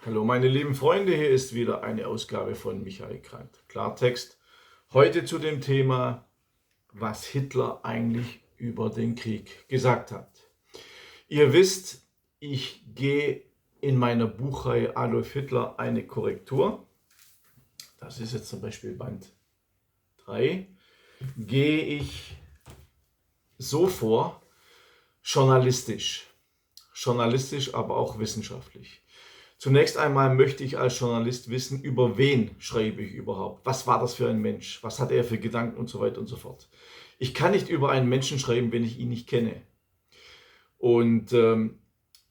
Hallo meine lieben Freunde, hier ist wieder eine Ausgabe von Michael Grant. Klartext. Heute zu dem Thema, was Hitler eigentlich über den Krieg gesagt hat. Ihr wisst, ich gehe in meiner Buchreihe Adolf Hitler eine Korrektur. Das ist jetzt zum Beispiel Band 3. Gehe ich so vor, journalistisch. Journalistisch, aber auch wissenschaftlich. Zunächst einmal möchte ich als Journalist wissen, über wen schreibe ich überhaupt? Was war das für ein Mensch? Was hat er für Gedanken und so weiter und so fort? Ich kann nicht über einen Menschen schreiben, wenn ich ihn nicht kenne. Und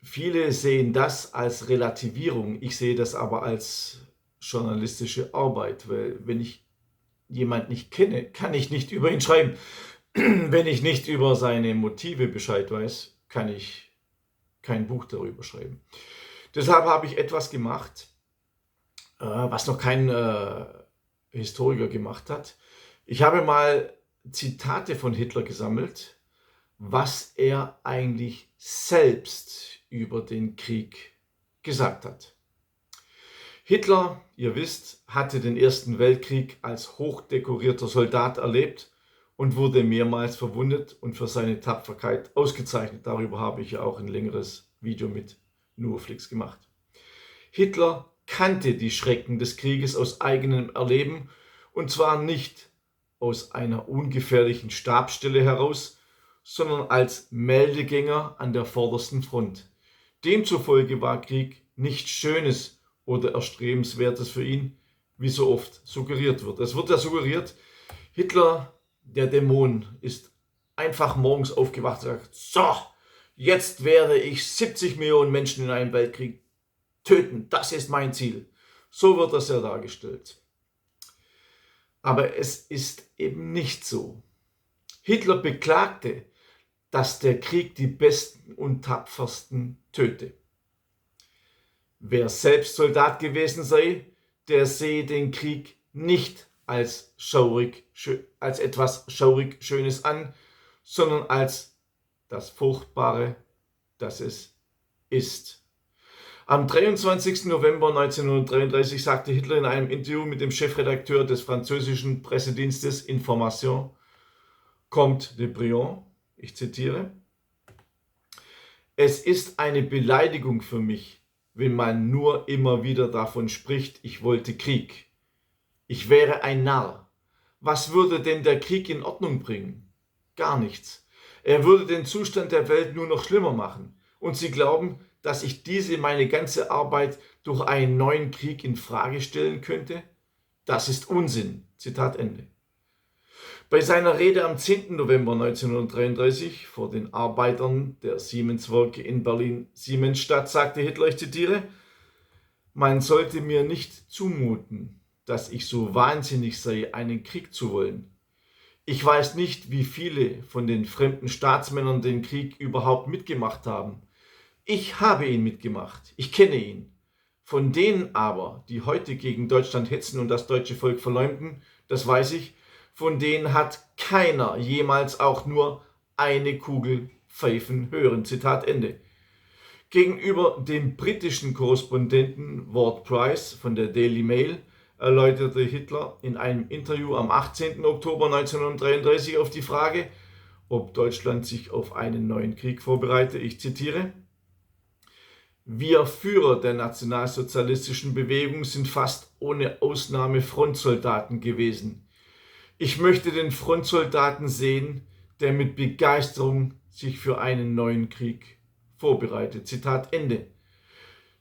viele sehen das als Relativierung. Ich sehe das aber als journalistische Arbeit, weil wenn ich jemanden nicht kenne, kann ich nicht über ihn schreiben. Wenn ich nicht über seine Motive Bescheid weiß, kann ich kein Buch darüber schreiben. Deshalb habe ich etwas gemacht, was noch kein Historiker gemacht hat. Ich habe mal Zitate von Hitler gesammelt, was er eigentlich selbst über den Krieg gesagt hat. Hitler, ihr wisst, hatte den Ersten Weltkrieg als hochdekorierter Soldat erlebt und wurde mehrmals verwundet und für seine Tapferkeit ausgezeichnet. Darüber habe ich ja auch ein längeres Video mit Nuoflix gemacht. Hitler kannte die Schrecken des Krieges aus eigenem Erleben, und zwar nicht aus einer ungefährlichen Stabsstelle heraus, sondern als Meldegänger an der vordersten Front. Demzufolge war Krieg nichts Schönes oder Erstrebenswertes für ihn, wie so oft suggeriert wird. Es wird ja suggeriert, Hitler, der Dämon, ist einfach morgens aufgewacht und sagt, so, jetzt werde ich 70 Millionen Menschen in einem Weltkrieg töten, das ist mein Ziel. So wird das ja dargestellt. Aber es ist eben nicht so. Hitler beklagte, dass der Krieg die Besten und Tapfersten töte. Wer selbst Soldat gewesen sei, der sehe den Krieg nicht als etwas schaurig Schönes an, sondern als das Furchtbare, das es ist. Am 23. November 1933 sagte Hitler in einem Interview mit dem Chefredakteur des französischen Pressedienstes Information, Comte de Briand, ich zitiere: Es ist eine Beleidigung für mich, wenn man nur immer wieder davon spricht, ich wollte Krieg. Ich wäre ein Narr. Was würde denn der Krieg in Ordnung bringen? Gar nichts. Er würde den Zustand der Welt nur noch schlimmer machen. Und Sie glauben, dass ich meine ganze Arbeit durch einen neuen Krieg in Frage stellen könnte? Das ist Unsinn. Zitat Ende. Bei seiner Rede am 10. November 1933 vor den Arbeitern der Siemens-Werke in Berlin-Siemensstadt sagte Hitler, ich zitiere: Man sollte mir nicht zumuten, dass ich so wahnsinnig sei, einen Krieg zu wollen. Ich weiß nicht, wie viele von den fremden Staatsmännern den Krieg überhaupt mitgemacht haben. Ich habe ihn mitgemacht, ich kenne ihn. Von denen aber, die heute gegen Deutschland hetzen und das deutsche Volk verleumden, das weiß ich, von denen hat keiner jemals auch nur eine Kugel pfeifen hören. Zitat Ende. Gegenüber dem britischen Korrespondenten Ward Price von der Daily Mail erläuterte Hitler in einem Interview am 18. Oktober 1933 auf die Frage, ob Deutschland sich auf einen neuen Krieg vorbereite, ich zitiere: Wir Führer der nationalsozialistischen Bewegung sind fast ohne Ausnahme Frontsoldaten gewesen. Ich möchte den Frontsoldaten sehen, der mit Begeisterung sich für einen neuen Krieg vorbereitet. Zitat Ende.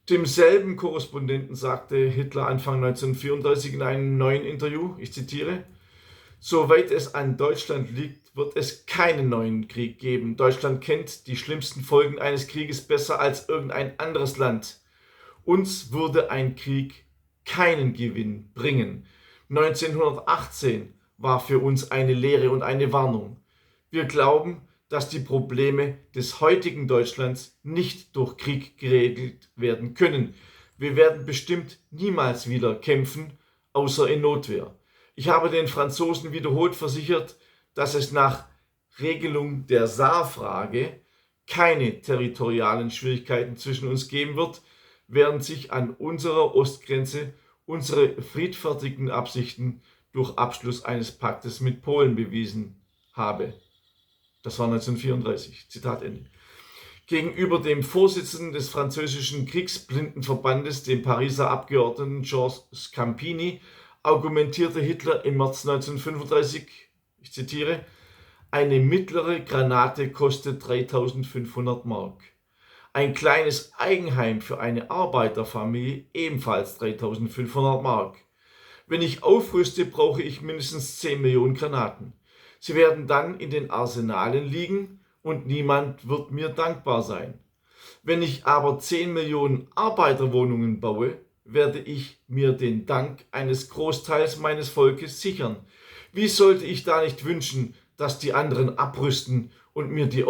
Demselben Korrespondenten sagte Hitler Anfang 1934 in einem neuen Interview, ich zitiere: Soweit es an Deutschland liegt, wird es keinen neuen Krieg geben. Deutschland kennt die schlimmsten Folgen eines Krieges besser als irgendein anderes Land. Uns würde ein Krieg keinen Gewinn bringen. 1918 war für uns eine Lehre und eine Warnung. Wir glauben, dass die Probleme des heutigen Deutschlands nicht durch Krieg geregelt werden können. Wir werden bestimmt niemals wieder kämpfen, außer in Notwehr. Ich habe den Franzosen wiederholt versichert, dass es nach Regelung der Saarfrage keine territorialen Schwierigkeiten zwischen uns geben wird, während sich an unserer Ostgrenze unsere friedfertigen Absichten durch Abschluss eines Paktes mit Polen bewiesen habe. Das war 1934. Zitat Ende. Gegenüber dem Vorsitzenden des französischen Kriegsblindenverbandes, dem Pariser Abgeordneten Georges Scampini, argumentierte Hitler im März 1935, ich zitiere, eine mittlere Granate kostet 3.500 Mark. Ein kleines Eigenheim für eine Arbeiterfamilie ebenfalls 3.500 Mark. Wenn ich aufrüste, brauche ich mindestens 10 Millionen Granaten. Sie werden dann in den Arsenalen liegen und niemand wird mir dankbar sein. Wenn ich aber 10 Millionen Arbeiterwohnungen baue, werde ich mir den Dank eines Großteils meines Volkes sichern. Wie sollte ich da nicht wünschen, dass die anderen abrüsten und um mir die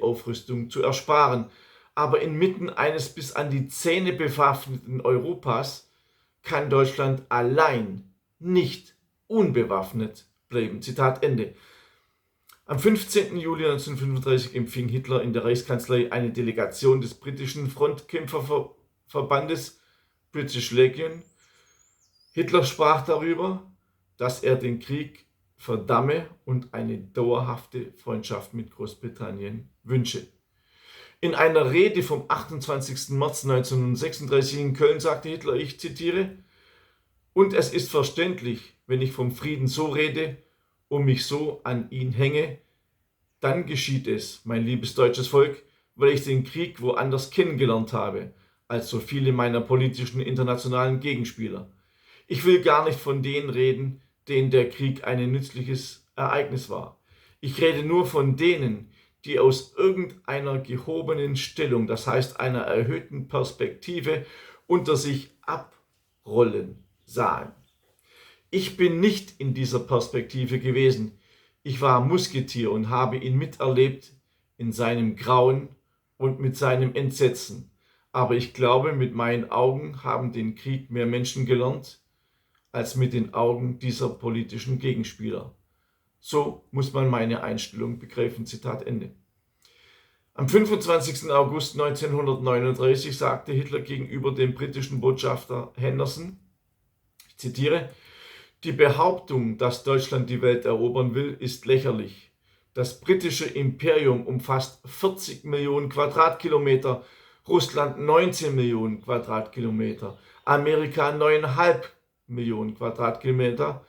Aufrüstung zu ersparen? Aber inmitten eines bis an die Zähne bewaffneten Europas kann Deutschland allein nicht unbewaffnet bleiben. Zitat Ende. Am 15. Juli 1935 empfing Hitler in der Reichskanzlei eine Delegation des britischen Frontkämpferverbandes British Legion. Hitler sprach darüber, dass er den Krieg verdamme und eine dauerhafte Freundschaft mit Großbritannien wünsche. In einer Rede vom 28. März 1936 in Köln sagte Hitler, ich zitiere, und es ist verständlich, wenn ich vom Frieden so rede und mich so an ihn hänge, dann geschieht es, mein liebes deutsches Volk, weil ich den Krieg woanders kennengelernt habe, als so viele meiner politischen internationalen Gegenspieler. Ich will gar nicht von denen reden, denen der Krieg ein nützliches Ereignis war. Ich rede nur von denen, die aus irgendeiner gehobenen Stellung, das heißt einer erhöhten Perspektive, unter sich abrollen sahen. Ich bin nicht in dieser Perspektive gewesen. Ich war Musketier und habe ihn miterlebt in seinem Grauen und mit seinem Entsetzen. Aber ich glaube, mit meinen Augen haben den Krieg mehr Menschen gelernt, als mit den Augen dieser politischen Gegenspieler. So muss man meine Einstellung begreifen. Zitat Ende. Am 25. August 1939 sagte Hitler gegenüber dem britischen Botschafter Henderson, ich zitiere, die Behauptung, dass Deutschland die Welt erobern will, ist lächerlich. Das britische Imperium umfasst 40 Millionen Quadratkilometer, Russland 19 Millionen Quadratkilometer, Amerika 9,5 Millionen Quadratkilometer,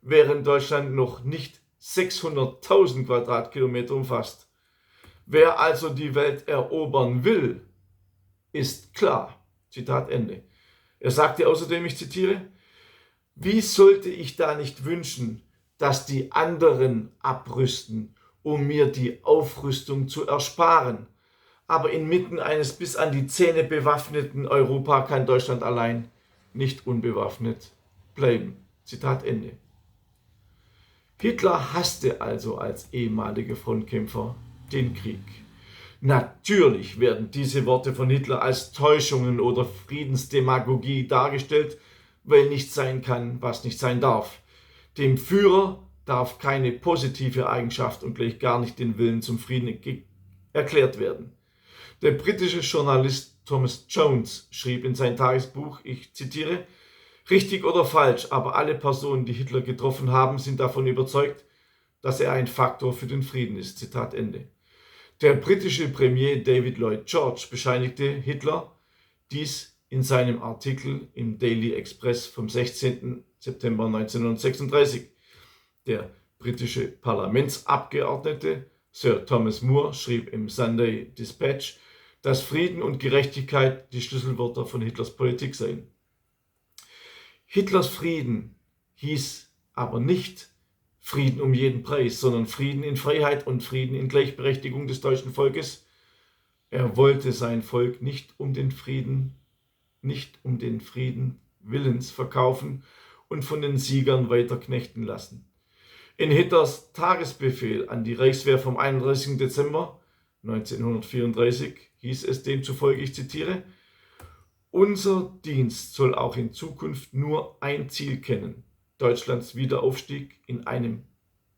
während Deutschland noch nicht 600.000 Quadratkilometer umfasst. Wer also die Welt erobern will, ist klar. Zitat Ende. Er sagte außerdem, ich zitiere, wie sollte ich da nicht wünschen, dass die anderen abrüsten, um mir die Aufrüstung zu ersparen? Aber inmitten eines bis an die Zähne bewaffneten Europa kann Deutschland allein nicht unbewaffnet bleiben. Zitat Ende. Hitler hasste also als ehemaliger Frontkämpfer den Krieg. Natürlich werden diese Worte von Hitler als Täuschungen oder Friedensdemagogie dargestellt, weil nichts sein kann, was nicht sein darf. Dem Führer darf keine positive Eigenschaft und gleich gar nicht den Willen zum Frieden erklärt werden. Der britische Journalist Thomas Jones schrieb in sein Tagesbuch, ich zitiere, richtig oder falsch, aber alle Personen, die Hitler getroffen haben, sind davon überzeugt, dass er ein Faktor für den Frieden ist. Zitat Ende. Der britische Premier David Lloyd George bescheinigte Hitler dies in seinem Artikel im Daily Express vom 16. September 1936. Der britische Parlamentsabgeordnete Sir Thomas More schrieb im Sunday Dispatch, dass Frieden und Gerechtigkeit die Schlüsselwörter von Hitlers Politik seien. Hitlers Frieden hieß aber nicht Frieden um jeden Preis, sondern Frieden in Freiheit und Frieden in Gleichberechtigung des deutschen Volkes. Er wollte sein Volk nicht um den Frieden Willens verkaufen und von den Siegern weiter knechten lassen. In Hitlers Tagesbefehl an die Reichswehr vom 31. Dezember 1934 hieß es demzufolge, ich zitiere, unser Dienst soll auch in Zukunft nur ein Ziel kennen, Deutschlands Wiederaufstieg in einem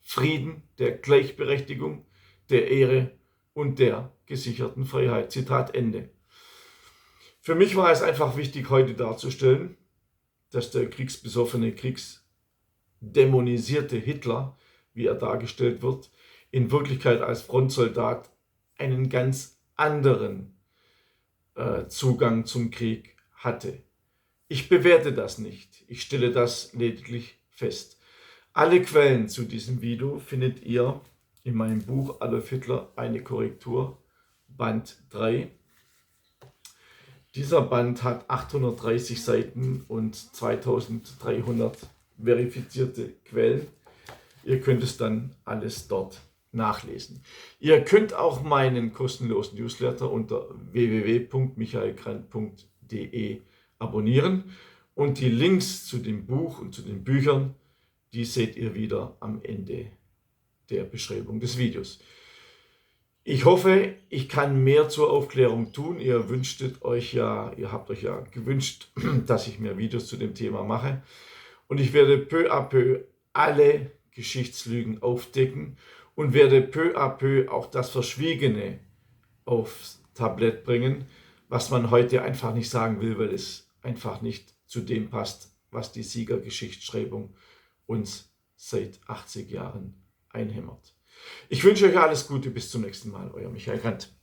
Frieden der Gleichberechtigung, der Ehre und der gesicherten Freiheit. Zitat Ende. Für mich war es einfach wichtig, heute darzustellen, dass der kriegsbesoffene, kriegsdämonisierte Hitler, wie er dargestellt wird, in Wirklichkeit als Frontsoldat einen ganz anderen Zugang zum Krieg hatte. Ich bewerte das nicht, ich stelle das lediglich fest. Alle Quellen zu diesem Video findet ihr in meinem Buch Adolf Hitler, eine Korrektur, Band 3. Dieser Band hat 830 Seiten und 2300 verifizierte Quellen. Ihr könnt es dann alles dort nachlesen. Ihr könnt auch meinen kostenlosen Newsletter unter www.michaelkrant.de abonnieren und die Links zu dem Buch und zu den Büchern, die seht ihr wieder am Ende der Beschreibung des Videos. Ich hoffe, ich kann mehr zur Aufklärung tun. Ihr habt euch ja gewünscht, dass ich mehr Videos zu dem Thema mache. Und ich werde peu à peu alle Geschichtslügen aufdecken und werde peu à peu auch das Verschwiegene aufs Tablett bringen, was man heute einfach nicht sagen will, weil es einfach nicht zu dem passt, was die Siegergeschichtsschreibung uns seit 80 Jahren einhämmert. Ich wünsche euch alles Gute, bis zum nächsten Mal, euer Michael Krant.